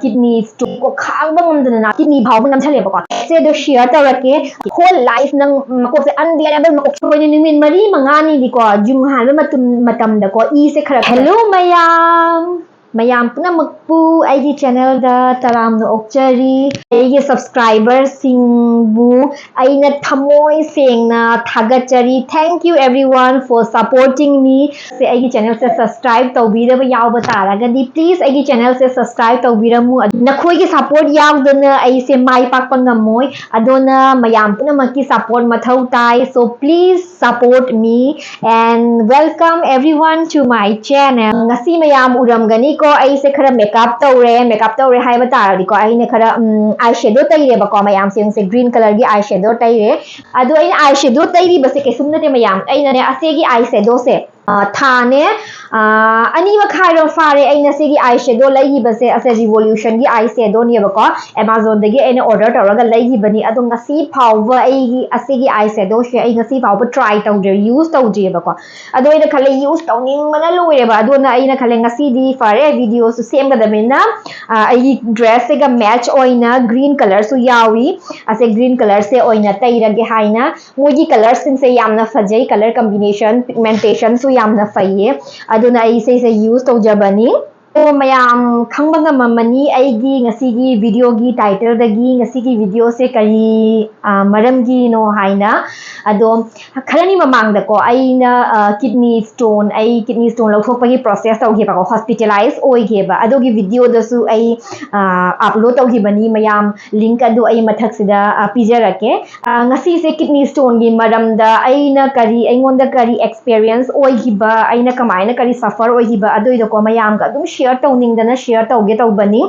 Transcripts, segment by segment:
คิดนีสตูก็ค้างบ้างมันนะคิดนีเผามันน้ำเฉลี่ยก่อนเจเดเชียร์แต่ละเกโคตรไลฟ์นั่งมาก็จะอันเดียร์เป็นมาก็ช่วยนึงมินมารีมังงานนี่ดีกว่าจุงหันไปมาทำเด็กก็อีเสกครับ Hello มายามपुन्हा magpu IG channel da taramno okchari aigi subscriber singbu aina thamoi sengna thagachari thank you everyone for supporting me se aigi channel se subscribe tawbiraba yawba taragadi please aigi channel se subscribe tawbiramu nakhoi gi support yawdana ai se mai pakpa ngamoi adona mayam puन्हा maki support mathau tai so please support me and welcome everyone to my channel ngasi mayam uramgani ko ai se khara makeup tawre hai ba tar di ko ai ne khara eyeshadow taire ba ko mayam se green color gi eyeshadow taire adu ai eyeshadow tairi ba se kesum na te mayam ai na ne ase gi eyeshadow se thane ani ma khairo fare aina se gi eyeshadow lai gi base ase revolution gi eyeshadow ni ba ko amazon dagi aina order tawraga lai gi bani adu ngasi phawba ai gi ase gi eyeshadow she ai ngasi phawba try tawde use tawje ba ko adu aina khale use tawning mana loire ba adu na aina khale ngasi di fare video su same ga damena ai dress se ga match oina green color su yawi ase green color se oina tairage haina moji color sin se yamna fajai color combination pigmentation su yamna faye aduna ai se use tawjabani तो मयाम खंगबंगा ममनी आईगी ngasi video gi title dagi ngasi video se kari maram gi no haina ado kharani mamang da ko aina kidney stone lauthok pagi process tau gi ba ko hospitalize oi ge ba ado gi video da su ai upload tau gi bani mayam link ado ai mathak sida pijarake ngasi se kidney stone gi maram da aina kari aingonda kari experience oi gi ba aina kamaina kari suffer oi gi ba ado ido ko mayam ga dum share tawning share tawge tawbani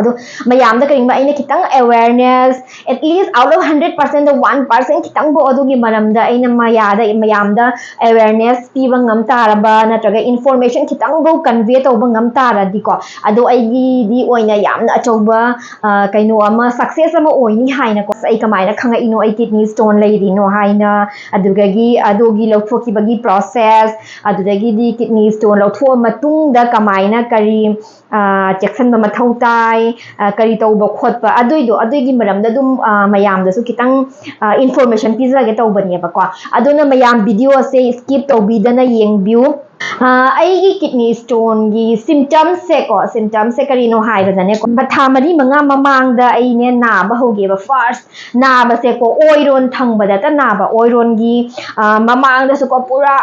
ado mayam da karing ba aina kitang awareness at least out of 100% the 1% kitang bo adu gi maram da aina mayam da awareness piba ngam taraba natraga information kitang bo convey tawba ngam tara diko ado ai gi di oina yamna achauba kaino ama success ama oini haina ko sai kamaina khanga ino ai kidney stone lai di no haina adogi lawthoki bagi process adudagi di kidney stone lawtho matung da kamaina kari checkson ba mathau tai kari tawba khotpa adoigi maramda dum mayam da su kitang information pizza ge tawbani ba ko aduna mayam video se skip tawbidana yengbiu aigi kidney stone gi symptoms se kari no hai da ne ko pathamari manga mamang da ai ne na ba hoge ba first na ba se ko oiron thangba da ta na ba oiron gi mamang da su ko pura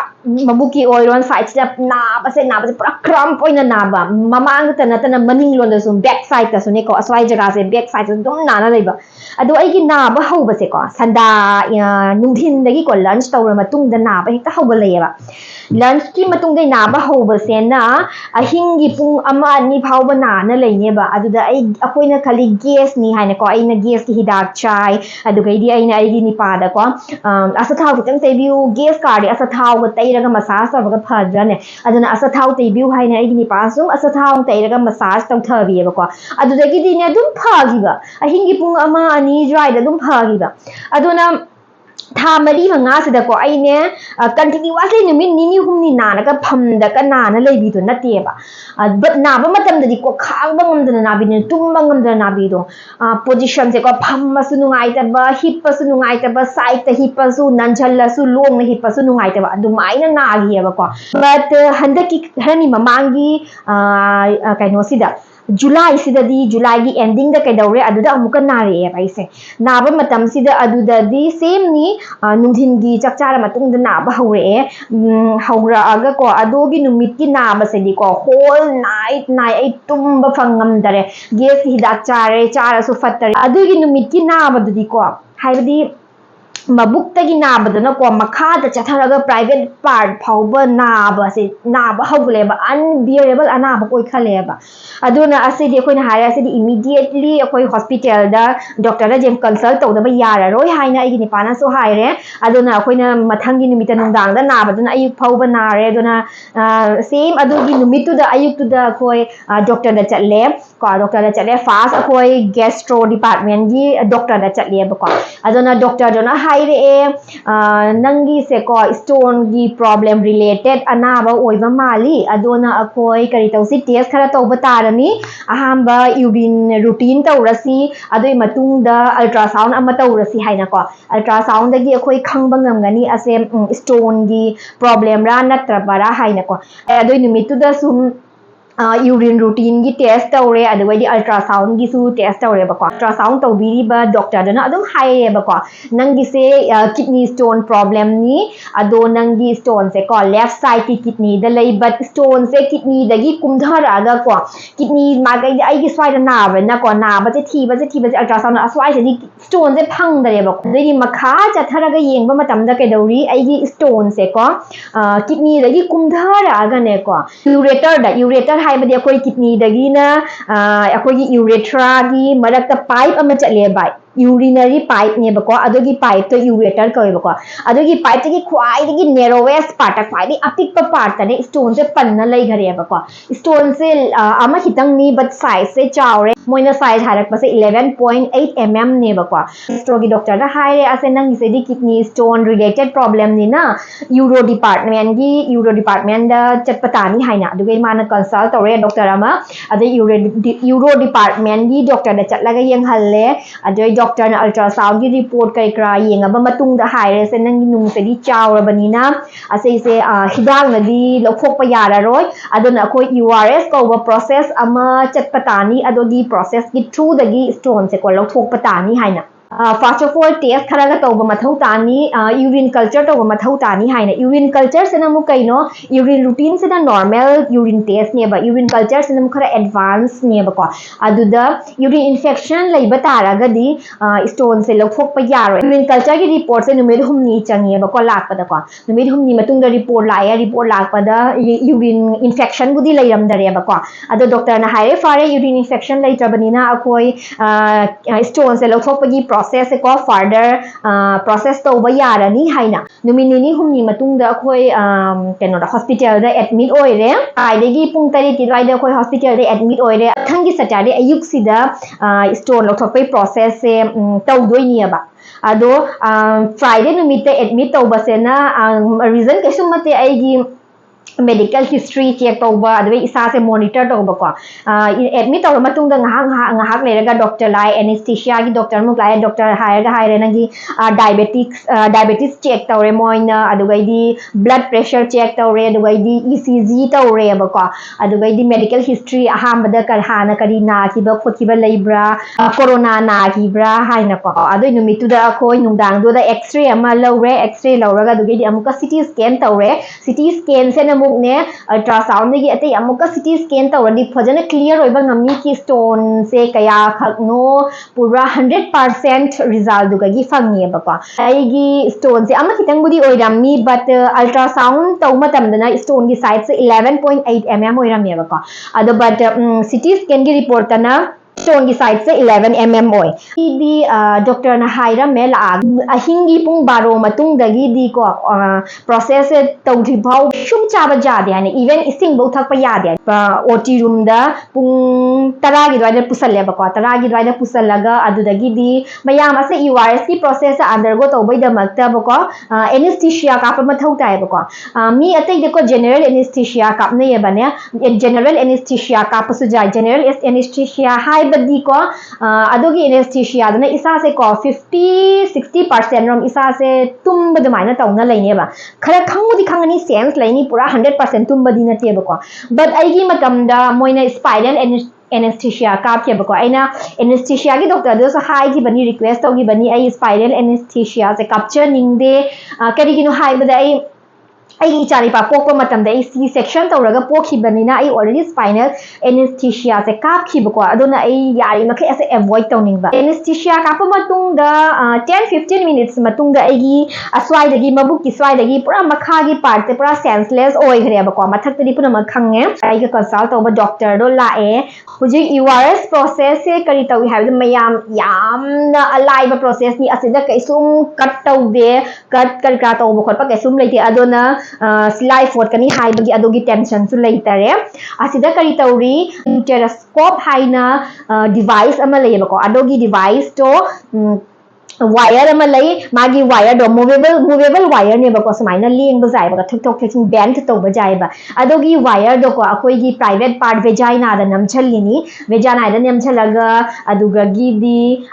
mabuki oiron side step na ba se pura cramp oina na ba mamang da na maning lon da su back side da su ne ko aswai jaga se back side su dum na lei ba ado ai gi na ba ho ba se ko sanda nungthin da gi ko lunch tawra matung da na ba hekta ho ba lei ba lunch ki matung dai na ba ho ba se na ahing gi pung ama ni phau ba na na lei ne ba adu da ai akoi na khali gas ni hai na ko ai na gas ki hidak chai adu gai di ai na ai gi ni pa da ko asa thau kitang te view gas card asa thau ga tai ra ga massage ta ga phadra ne adu na asa thau te view hai na ai gi ni pa sum asa thau tai ra ga massage tau tha bi ba ko adu da gi di ne dum pha gi ba ahing gi pung ama ani dry da dum pha gi ba adu na tha mari manga sida ko ai ne continuously numin nini humni na na ka pham da ka na na lei bi to na te ba but na ba matam da di ko khang ba ngam da na bi ne tum ba ngam da na bi do position se ko pham ma su nungai ta ba hip pa su nungai ta ba side ta hip pa su nan chal la su long na hip pa su nungai ta ba du mai na gi ba ko but handaki hani mamangi kaino sida July sida di July gi ending da kai daure aduda amuka nare e bai se naba matam sida aduda di same ni nungthin gi chakchara matung da naba haure e haura aga ko adogi numit ki naba se di ko whole night ai tumba phangam dare gas hidak chara su fattare adogi numit ki naba di ko haibadi mabuk-tagi nabadana ko makhada chatharaga private part phauba naba se naba haugleba unbearable anaba koi khaleba aduna asidi koina hara asidi immediately akoi hospital da doctor da jem consult tawdaba yara roi haina igi nipana so haire aduna koina mathangi nimita nungdang da nabaduna ayuk phauba nare aduna same adugi numitu da ayuk tu da koi doctor da chatle ko doctor da chatle fast akoi gastro department gi doctor da chatle ba ko aduna doctor dona नंगी से को stone की problem related अनाबा ओइबा माली अदोना अखोई करी तौसी test खरा तौबा तारनी अहांबा urine routine तौरसी अदोई मतुंगदा ultrasound अमा तौरसी हाइना को अल्ट्रासाउंड दगी अखोई खंगबा ngamgani असे स्टोन की प्रॉब्लम रा नत्रबरा हाइना को अदोई निमितुदा सुम यूरिन रूटीन की टेस्ट तौरे अदुगैदी अल्ट्रासाउंड की सु टेस्ट तौरे बको अल्ट्रासाउंड तौबीरीबा डॉक्टर दना अदुम हाइरे बको नंगी से किडनी स्टोन प्रॉब्लम नी अदो नंगी स्टोन से को लेफ्ट साइड की किडनी द लई बट स्टोन से किडनी दगी कुमधरागा को किडनी मागै आइगी स्वाइदा नाबना को नाबसे थीबसे अल्ट्रासाउंड अस्वाइ से स्टोन से फंगदरे बको देदी मखा चथरगा येंगबा मतमदा केदौरी आइगी स्टोन से को किडनी दगी कुमधरागा ने को यूरेटर हाइबदी अखोई किडनी दगी ना अखोई यूरेथ्रा की मरकता पाइप अमा चले बाय यूरिनरी पाइप ने बको अदोगी पाइप तो यूरेटर कहे बको अदोगी पाइप की ख्वाइदगी नेरोवेस्ट पार्ट ख्वाइदगी अपिक पार्ट ने स्टोन से पन्ना लई घरे बको स्टोन से अमा खितंग नी बट साइज से चावरे मोइना साइज हारक पसे 11.8 mm ने बको स्ट्रोगी डॉक्टर दा हाइरे असे नंग से दी किडनी स्टोन रिलेटेड प्रॉब्लम नि ना यूरो डिपार्टमेंट दा चटपतानी हाइना अदुगे माना कंसल्ट तौरे डॉक्टर अमा अदे यूरो डिपार्टमेंट की डॉक्टर दा चटलागा यंगहल्ले अदे डॉक्टर ने अल्ट्रासाउंड की रिपोर्ट कई करा येंगबा मतुंगदा हाइरे से नंगी नुंग से दी चावरबनीना असे से हिदांग नदी लौथोकपा यारारोय अदुना अखोई URS कौबा प्रोसेस अमा चटपतानी अदोगी प्रोसेस की थ्रू दगी स्टोन से को लौथोकपा तानी हाइना फर्स्ट ऑफ ऑल टेस्ट खरागा तौबा मथौ तानी यूरिन कल्चर तौबा मथौ तानी हाइना यूरिन कल्चर से नमु कइनो यूरिन रूटीन से नॉर्मल यूरिन टेस्ट नेबा यूरिन कल्चर से नमु खरा एडवांस नेबको अदुदा यूरिन इन्फेक्शन लैबा तारागदी स्टोन से लौथोकपा यारो यूरिन कल्चर की रिपोर्ट से नुमेद हुमनी चंगेबको लाकपदको नुमेद हुमनी मतुंगदा रिपोर्ट लाकपदा यूरिन इन्फेक्शन बुदी लैरमदरेबको अदो डॉक्टर ना हाइरे फारे यूरिन इन्फेक्शन लैत्रबनिना अखोई स्टोन से लौथोकपगी प्रोसेस को फर्दर प्रोसेस तौबा यारनी हाइना नुमिनिनी हुमनी मतुंगदा अखोई केनोदा हॉस्पिटल दा एडमिट ओइरे आइदेगी पुंग तरी की राइदा अखोई हॉस्पिटल दा एडमिट ओइरे थंगी सैटरडे अयुक सिदा स्टोन लौथोकपै प्रोसेस से तौदोइनियबा अदो फ्राइडे नुमिते एडमिट तौबसेना रीजन कैसुमते आइगी मेडिकल हिस्ट्री चेक तौबा अदवे इसा से मॉनिटर तौबको एडमिट तौर मतुंगदा ngahak लेरगा डॉक्टर लाइ एनेस्थेसिया की डॉक्टर मुक लाइ डॉक्टर हायरे नगी डायबिटिस चेक तौरे मोइना अदुगैदी ब्लड प्रेशर चेक तौरे अदुगैदी ECG तौरे बको अदुगैदी मेडिकल हिस्ट्री अहामदा करहाना करी नाकिबा खोकिबा लेब्रा कोरोना नाकिब्रा हाइनाको अदुइ नुमितुदा अखोई नुंदांगदोदा एक्सरे अमा लौरे एक्सरे लौरगा अदुगैदी अमुका सिटी स्कैन तौरे सिटी स्कैन से ने अल्ट्रासाउंड की अतई अमुका सिटी स्कैन तौरदी फजन क्लियर होइबा ngami की स्टोन से कया खकनो पूरा 100% रिजल्ट दुगगी फंगी बको आईगी स्टोन से अमा खितंग बुदी ओइरामी बट अल्ट्रासाउंड तौ मतमदना स्टोन की साइज से 11.8 mm ओइरामी बको अदो बट सिटी स्कैन की रिपोर्ट तना स्टोन की साइड से 11 mm ओय दी डॉक्टर ना हाइरा में अहिंगी पुंग बारो मतुंग दगी दी को प्रोसेस से तौथि भाव शुम चाबा जादे हाने इवन इसिंग बौ थकपा यादे ओटी रूम दा पुंग 10 की द्वाइदा पुसल्ले बको 10 की द्वाइदा पुसल्लगा अदुदगी दी मयाम असे URS की प्रोसेस अंडरगो तौबै दमकता बको एनेस्थेसिया काप मथौ ताय बको मी अतै देखो जनरल एनेस्थेसिया कापने ये बने जनरल एनेस्थेसिया काप सुजाय जनरल एनेस्थेसिया हाई बदी को अदोगी एनेस्थेसिया दना इसा से को 50-60% रोम इसा से तुम बदमाइना तौना लैनेबा खरा खंगुदी खंगनी सेंस लैनी पूरा 100% तुम बदी नतेबको बट आइगी मतमदा मोइना स्पाइरल एनेस्थेसिया कापकेबको आइना एनेस्थेसिया की डॉक्टर दो हाई की बनी रिक्वेस्ट होगी बनी आई स्पाइरल एनेस्थेसिया से कैप्चर निंगदे करिगिनो हाई बदा आई इचारीपा पोको मतमदा सी सेक्शन तौरगा पोखिबनिना ऑलरेडी स्पाइनल एनेस्थेसिया से कापखिबको अदुना यारी मखे ऐसे अवॉइड तौनिंगबा एनेस्थेसिया काप मतुंगदा 10-15 मिनिट्स मतुंगदा अस्वाइदगी मबुक की स्वाइदगी पूरा मखागी पार्ट से पूरा सेंसलेस ओइग्रेबको मथक्तदी पुना मखंगे आइगा कंसल्ट तौबा डॉक्टर दो लाए हुजी URS प्रोसेस से करी तौई हाइबद मयाम यामना अलाइबा प्रोसेस नि असिदा कैसुम कट तौदे कट करका तौबा खोटपा कैसुम लेते अदुना सिलाई फोर्ट कनी हाइबगी अदोगी टेंशन सु लेतरे असिदा करी तौरी इंटेरोस्कोप हाइना डिवाइस अमा लेबको अदोगी डिवाइस तो wire ama lai magi wire do movable wire ne ba ko sumaina leng ba jai ba thuk thok thing bend to ba jai ba adogi wire do ko akoi gi private part vagina da nam chalini vagina da nam chalaga aduga gi di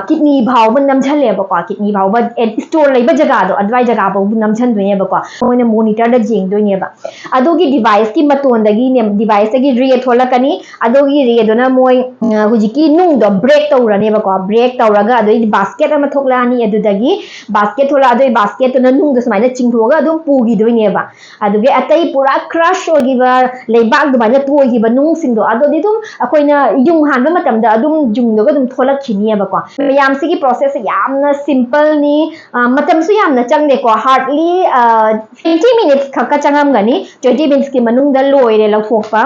kidney bhaw ban nam chale ba ko kidney bhaw ba store lai ba jaga do adwai jaga ba nam chan do ne ba ko moina monitor da jing do ne ba adogi device ki maton da gi ne device gi ray thola kani adogi ray do na moi hujiki nung do break to ra ne ba ko break to ra ga adoi basket ama थोकलानी अदुदगी basket थोला अदुई basket तो ननुंग दो समाइना चिंगथोगा अदुम पूगी दोइनेबा अदुगे अतई पूरा crush ओगिबा लेबाग दुमाइना तोगिबा नुंग सिंगदो अदोदि दुम अखोइना युंग हानबा मतमदा अदुम जुंगदोगा दुम थोलखिनियबा मयामसिगी प्रोसेस यामना सिंपल नि मतमसु यामना चंगदेको हार्डली 20 मिनिट्स खक्का चंगमगनी 20 मिनिट्स की मनुंगदा लोइरे लौथोकपा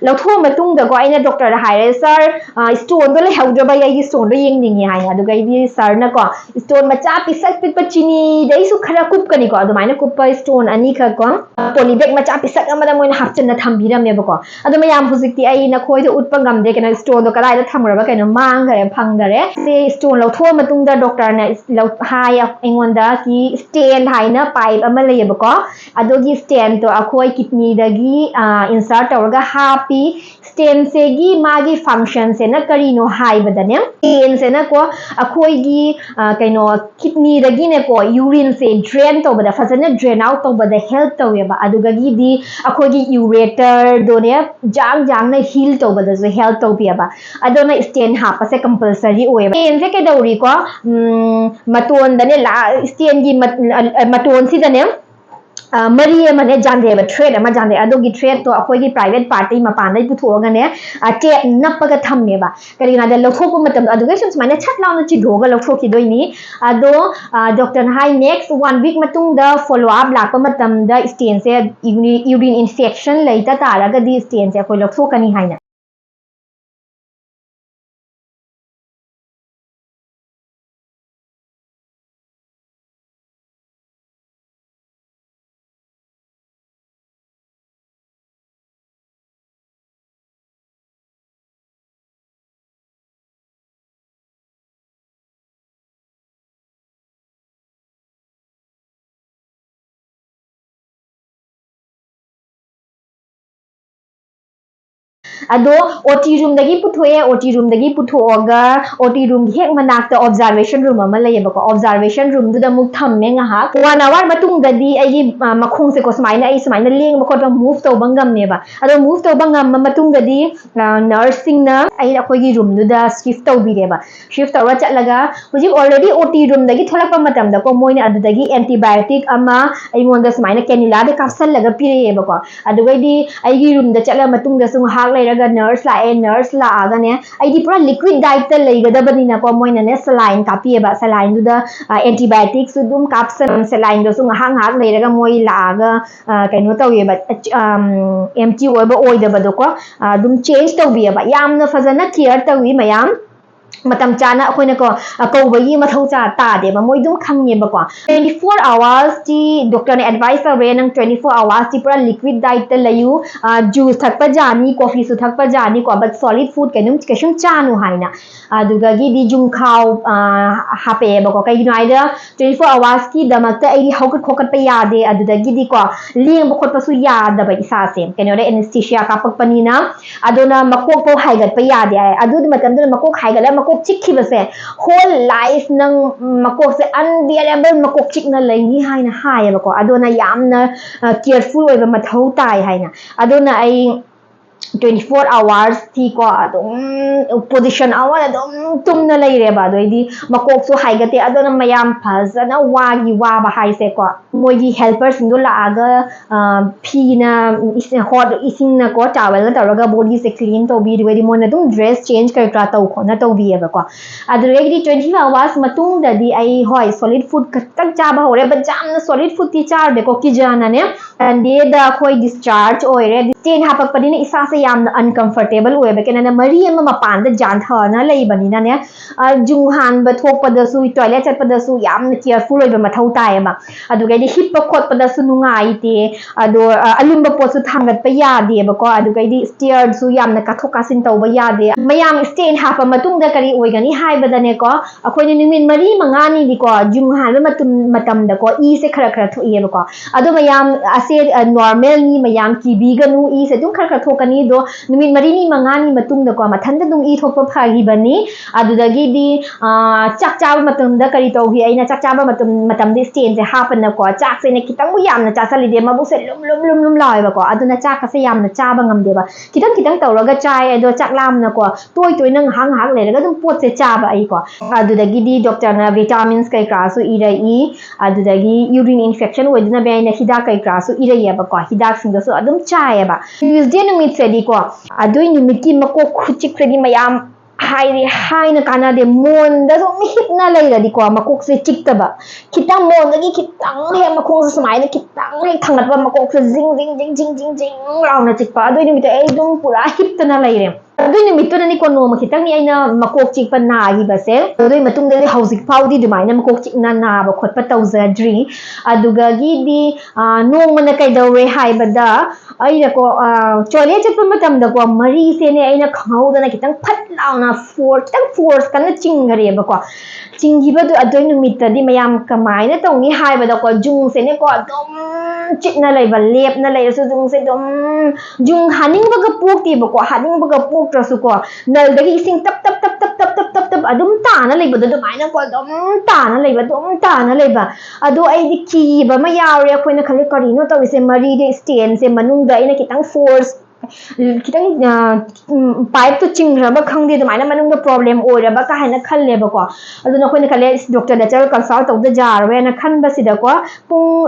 लौथो मतुंगदको आइना डॉक्टर हाइरे सर स्टोन दो लेहौद्रबा यागी स्टोन दो येंगनिंगी हाइना अदुगा इदि सर नको स्टोन मचा पिसक पिप चिनी दैसु खरा कुपकनी को अदुमाइना कुप स्टोन अनि ख को पॉलीबैग मचा पिसक अमदा मोइन हापचन थांबिरमेबो को अदु मयाम हुजिकति आई न खोइदो उटपा गमदे केना स्टोन दो कलाइदा थामरबा केना मांगरे फंगरे से स्टोन लौथो मतुंगदा डॉक्टर ने लौ हाय एंगोंदा की स्टेन हाइना पाइप अमा लेयबो को अदोगी स्टेन तो अखोइ किडनी दगी इंसर्ट तौरगा हापी स्टेन से गी मागी फंक्शन से न करिनो हाइबदने स्टेन से न को अखोइगी कइनो किडनी दगी ने को यूरिन से drain तौबदा फजने drain out तौबदा help Taiba अदुगगी दी अखोइगी यूरेटर दोने जांग जांग ने हील तौबदा जो हेल्प तौबियाबा अदोना स्टेन हापसे कंपल्सरी ओयबा स्टेन से के दौरी को मतोन दने ला स्टेन गी मतोन सी दने मरी मने जांदे थ्रेड अमा जांदे अदोगी थ्रेड तो अखोइगी प्राइवेट पार्टी मपान पुथोगने टे नपगा थम्मेबा करिना दे लौथोको मतम अदुगे सुमाइना छट लाउन चिधोगा लौथोकिदोइनी अदो डॉक्टर हाई नेक्स्ट 1 वीक मतुंगदा फॉलो अप लापा मतमदा स्टेन से यूरिन इन्फेक्शन लेता तारागदी स्टेन से अखोइ लौथोकनी हाइना अदो ओटी रूम दगी पुथोए ओटी रूम दगी पुथोगा ओटी रूम हेक मनाक्ता ऑब्जर्वेशन रूम अमा लेयबको ऑब्जर्वेशन रूम दुदा मुक थम्मे ngहा 1 आवर मतुंग ददी आइगी मखोंग से को समाइना लेंग बखोट मूव तो बंगम नेबा अदो मूव तो बंगम मतुंग ददी नर्सिंग ना आई अखोगी रूम दुदा शिफ्ट तो बिरेबा शिफ्ट तौरा चलगा हुजी ऑलरेडी ओटी रूम दगी थोलकपा मतम दा को मोइना अदुदगी एंटीबायोटिक अमा आइमोंदा समाइना कैनुला दे काप्सल लगा पिरेबको अदुगैदी आइगी रूम दा चला मतुंग दा सुंग हाग नर्स लाए नर्स लागने आई पूरा लिक्विड डाइट लेगदबनीना को मोइना सलाइन कापीबा सलाइन दुदा एंटीबायोटिक्स दुम काप्सन सलाइन दो सुंग हांग हाग लेरगा मोइ लागा कइनो तौयेबा एम्प्टी ओइबा ओइदबदो को दुम चेंज तौबियबा यामना फजना केयर तौई मयाम मतम चाना अखोइना को कौबगी मथौ चा तादेबा मोइ दुम खंगेबा 24 आवर्स टी डॉक्टर ने एडवाइस तौरे नंग 24 आवर्स टी पूरा लिक्विड डाइट लयु जूस थकपा जानी कॉफी सु थकपा जानी को बट सॉलिड फूड केनुम केशुम चानु हाइना अदुगगी दी जुम खाव हापेबा को कइनो आइदा 24 आवर्स की दमकता एदी हौकट खोकट पे यादे अदुदगी दी को लेंग बखोट पसु यादबा इसासे केनो रे एनेस्थेसिया कापक पनीना अदोना मकोक पो हाइगत पे यादे आय अदुद मतम दे मकोक हाइगला मकोक चिक्की बसे होल लाइफ नंग मकोक से अनबियरेबल मकोक चिकना लेनी हाइना हायबको अदोना यामना केयरफुल ओइबा मथौ ताई हाइना अदोना आई 24 आवर्स थी को पोजिशन आवर तुमना लेरेबा दोइदी मकोक सो हाइगते अदोना मयाम फजना वागी वाबा हाइसे को मोगी हेल्पर सिंगो लागा फीना हॉट इसिंगना को टावल ना तौरगा बॉडी से क्लीन तो बी दोइदी मोना तुम ड्रेस चेंज करक्रा तौ खोना तौ बिएबा को अदुरेगी 24 आवर्स मतुंग ददी आई होय सॉलिड फूड कतक चाबा होरे बजामना सॉलिड फूड ती चार देखो कि जाना ने एंड दे द खोई डिस्चार्ज ओइरे टेन हापक पदिने इसा मासे याम अनकंफर्टेबल होएबे केना मरी अमा मपान द जानथना लेबनिना ने जुंग हान बथोकपदसु टॉयलेट चटपदसु याम केयरफुल होइबे मथौ तायबा अदुगैदि हिप खोटपदसु नुंगाइते अदो अलिम्ब पोसु थांगतपा यादेबको अदुगैदि स्टेयर्सु यामना काथोक कासिन तौबा यादे मयाम स्टेन हापा मतुंगदा करी ओइगनी हाइबदनेको अखोइनि निमिन मरी मंगानी दिको जुंग हान मतमदको ई से खरा खरा थोइएबको अदो मयाम असे नॉर्मल नि मयाम किबीगनु ई से दुम खरा खरा थोकनी दो निमिन मरी नि मंगानी मतुंगदको मथंद दुम ई थोकपा फागिबनी अदुदगिदि चाक चाबा मतमदा करी तौगी आइना चाक चाबा मतमदि स्टेन से हापनको चाक से ने खितंगु यामना चासलिदे मबु से लुम लाइबको अदुना चाक से यामना चाबा ngamdeba kitang kitang tawraga chai ado chaklamna ko toy nang hang lerega dum pot se chaba ai ko adudagi di doctor na vitamins kai krasu ira I adudagi urine infection wedna be na hida kai krasu ira yaba ko hidak sing so adum chai ba tuesday numit se di ko adui numit ki mako khuchik se di mayam hai na kana de mon da so mi hit na lai la di ko makok se chiktaba kitang mon da gi kitang he makok se smai na kitang he thangat ba makok se jing raw na chikpa adoi ni mi te ai dum pura hit na lai re adoi ni mi to ni ko no ma kitang ni ai na makok chikpa na gi ba se adoi matung de housing paudi du mai na makok chik na ba khot pa tawzadri aduga gi di no ma na kai dawe hai ba da ai na ko chole chikpa matam da ko mari se ne ai na khau da na kitang phat launa force kan chingare ba ko chinghiba du adoi numit di mayam kamai na tong ni hai ba da ko jung se ne ko dom chit na lai ba lep na lai su jung se dom jung haning ba ga puk ti ba ko haning ba ga puk tra su ko nal da gi sing tap adum ta na lai ba du mai na ko dom ta na lai ba adu ai di ki ba ma yaw re ko na khale kari no to se mari de stain se manung da ina kitang force kitang pipe to chingraba khangde du mai na manung da problem ora ba ka hana khalle ba ko adu na ko na khale doctor da char consult tawda jar we na khan ba sida ko pung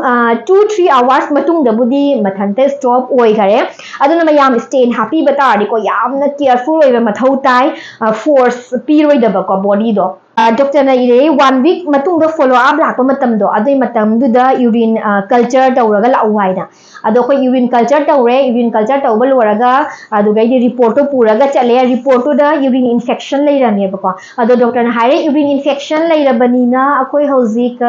2-3 hours matung da budi mathante stop oi gare adu na mayam stain happy bata ri ko yam na careful oi ba mathau tai force piroi da ba ko body do doctor na ire 1 week matung da follow up lakpa matam do adoi matam du da urine culture tawraga la waina ado ko urine culture tawba loraga adu gai di report to puraga chale report to da urine infection lai rane ba ko ado doctor na hare urine infection lai rabani na akoi hauzik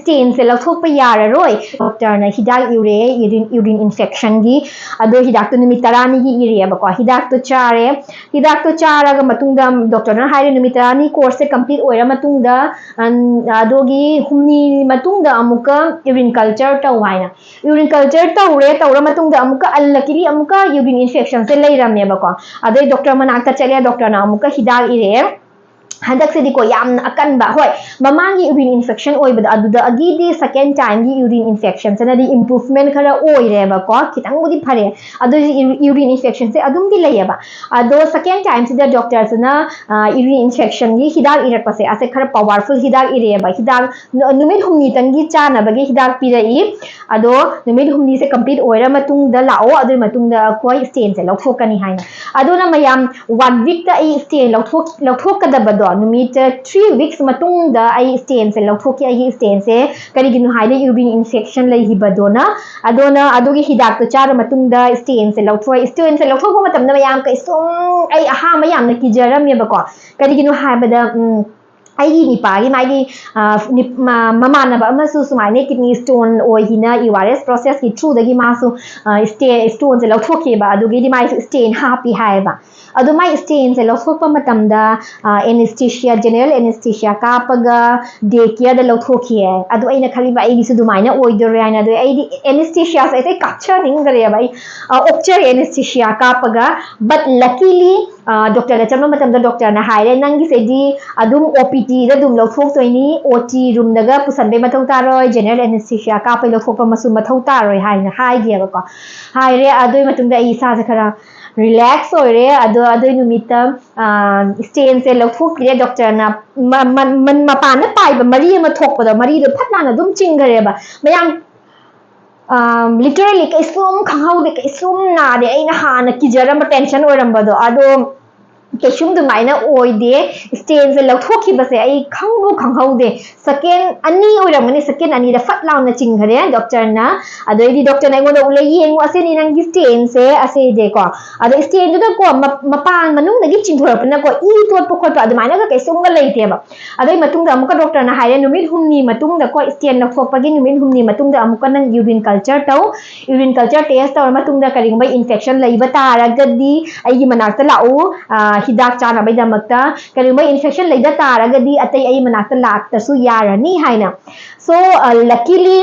stain se lathok pa yara roi doctor na hidak urine infection gi ado hidak to nimit tarani gi ire ba ko hidak to chare ga matung da doctor na hare nimit tarani course se complete oira matung da adogi humni matung da amuka urine culture tawaina urine culture tawra matung da amuka allakili amuka urine infection se leiramne ba ko adoi doctor manakta chale doctor na amuka hidak ire handak se diko yam akan ba hoi mamangi urine infection oi bada aduda agi di second time gi urine infection se na di improvement khara oi re ba ko kitang budi phare adu urine infection se adum di lai ba ado second time se da doctor se na urine infection gi hidak irak pase ase khara powerful hidak ire ba hidak numit humni tangi cha na ba gi hidak pi rai ado numit humni se complete oi ra matung da lao adu matung da koi stain se lok thokani haina ado na mayam 1 week da I stain lok thok ka da ba do numit 3 weeks matung da ai stain se lok ai stain se kari ginu haile urine infection lai hi badona adona adogi hidak to char matung da stain se lok ko matam na mayam kai sum ai aha mayam na ki jaram me ba ko kari ginu ha bada ai ni pa gi mai gi mama na ba ma su mai ne kidney stone oi hina ERS process ki through da gi ma su stone se lok ke ba adogi di mai stain happy hai ba adu mai stain se lok pa matam da anesthesia general anesthesia ka paga day care da lok ke adu ai na khali ba ai gi su du mai na oi do re na do ai di anesthesia se ai kacha ning gare bai opcher anesthesia ka paga but luckily doctor da chama matam da doctor na haire nangi se di adum OPT da dum lok toi ni OT room daga pusan be mathau ta roi general anesthesia ka pa lok pa masu mathau ta roi hai na hai ge ba ko hai re adoi matung da I sa se khara relax oi re ado numita stain se lok re doctor na man ma pa na pai ba mari ma thok pa da mari do phat na dum ching gare ba mayam literally kai sum khangau de kai sum na de ai na ha na ki jaram tension oram ba do ado केशुम दुमाइना ओइदे stent से लौथोखि बसे आई खंगबु खंगहौदे second अनि ओइरमने second अनि the फट लाउना चिंगरे doctor ना अदोइदि डॉक्टर ना गोदो उले येंगो असे नि नंगी स्टेन से असे दे को अदो स्टेन दुदा को मपान मनुंग दगी चिंथोरपना को ई तोट पखोट अदुमाइना का केसुंग लेतेबा अदोइ मतुंग दा अमुका डॉक्टर ना हाइरे नुमित हुमनी मतुंग दा को स्टेन लौथोकपगी नुमित हुमनी मतुंग दा अमुका नंग यूरिन कल्चर टेस्ट तौर मतुंग दा करिंगबा इन्फेक्शन लैबा तारगदी आइगी मनाक्ता लाउ हिदाक चानबैदमक्ता करिंगबा इन्फेक्शन लैदा तारगदी अतै आई मनाक्ता लाक्तसु यारनी हाइना सो लकीली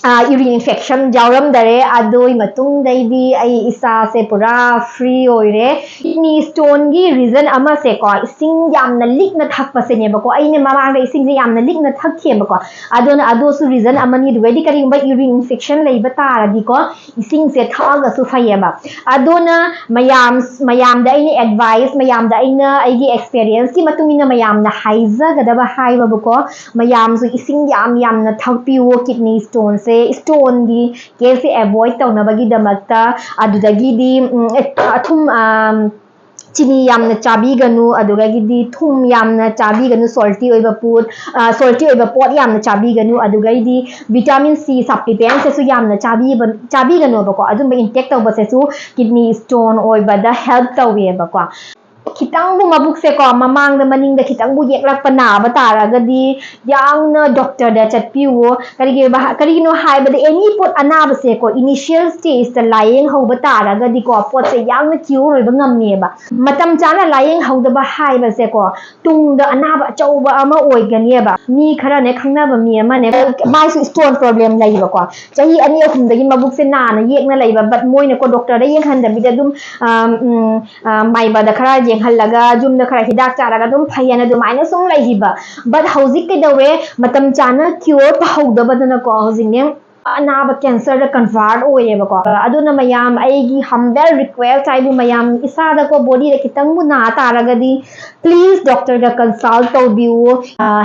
यूरिन इन्फेक्शन जावरम दरे अदोई मतुंग दैदी आई इसा से पूरा फ्री होइरे किडनी स्टोन की रीजन अमा से को इसिंग यामना लिकना थकपसे ने बको आइने ममांग दे इसिंग यामना लिकना थकखे बको अदोना अदोसु रीजन अमनी दुवेदी करिंगबा यूरिन इन्फेक्शन लैबा तारदी को इसिंग से थागसु फयेबा अदोना मयाम दा आइने एडवाइस मयाम दा आइना आइगी एक्सपीरियंस की मतुंगिना मयाम ना हाइजा गदबा हाइबा बको मयाम सु इसिंग यामना थकपिवो किडनी स्टोन से स्टोन की केस एवॉइड तौनबगीदमक्ता अदुदगीदी अथुम चिनी यामना चाबीगनु अदुगैदी थुम यामना चाबीगनु सॉल्टी ओइबा पोट यामना चाबीगनु अदुगैदी विटामिन सी सप्लीमेंट सेसु यामना चाबीगनु बको अदुम इंटेक तौबसेसु किडनी स्टोन ओइबादा हेल्प तौवेबको खितांगबु मबुकसे को ममांग मनिंग खितांगबु येकलक नाब तारगदी यावना डॉक्टर दा चटपिवो करिगिनो हाइबदे एनी पोट अनाब से को इनिशियल स्टेज ता लायेंग हौबा तारगदी को पोट से यावना क्यूर होइबा ngамनेबा मतम चाना लायेंग हौदबा हाइबसे को तुंगदा अनाब अचौबा अमा ओइगनेबा मी खरा ने खंगनाबा मी अमा ने माइसु स्टोन प्रॉब्लम लैबा को चाही अनि अहुमदगी मबुकसे नाना येकना लैबा बट मोइना को डॉक्टर दा येंगहनदबिदा दुम माइबा दा खरा हल्लगा जुमदा खरा हिदाक चारागा दुम फैयाना दुमाइना सुम लैहिबा बट हौजिक कैदवे मतम चाना क्योर तहौदबदना को हौजिने अनाब कैंसर कन्वर्ट होएबको अदुना मयाम आइगी हम्बल रिक्वेस्ट आइबु मयाम इसादा को बॉडी रे कितंगबु ना तारगदी प्लीज डॉक्टर का कंसल्ट तौबिउ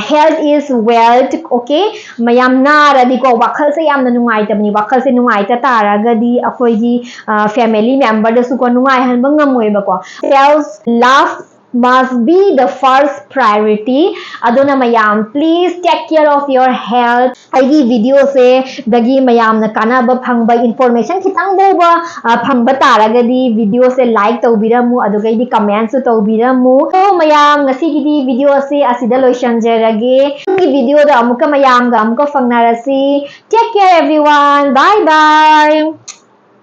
हेल्थ इज वेल्थ ओके मयाम नारदी को वखल से यामना नुंगाइतबनी वखल से नुंगाइता तारगदी अखोइगी फैमिली मेंबर दसु को नुंगाइ हनबा ngam self love must be the first priority aduna mayam please take care of your health aigi video se dagi mayam na kana ba phangba information khitang boba phangba taragadi video se like tawbiramu adugai di comment su tawbiramu so mayam ngasi gi video se asida loisanjarage gi video da amuka mayam ga amuka fangnarasi take care everyone bye bye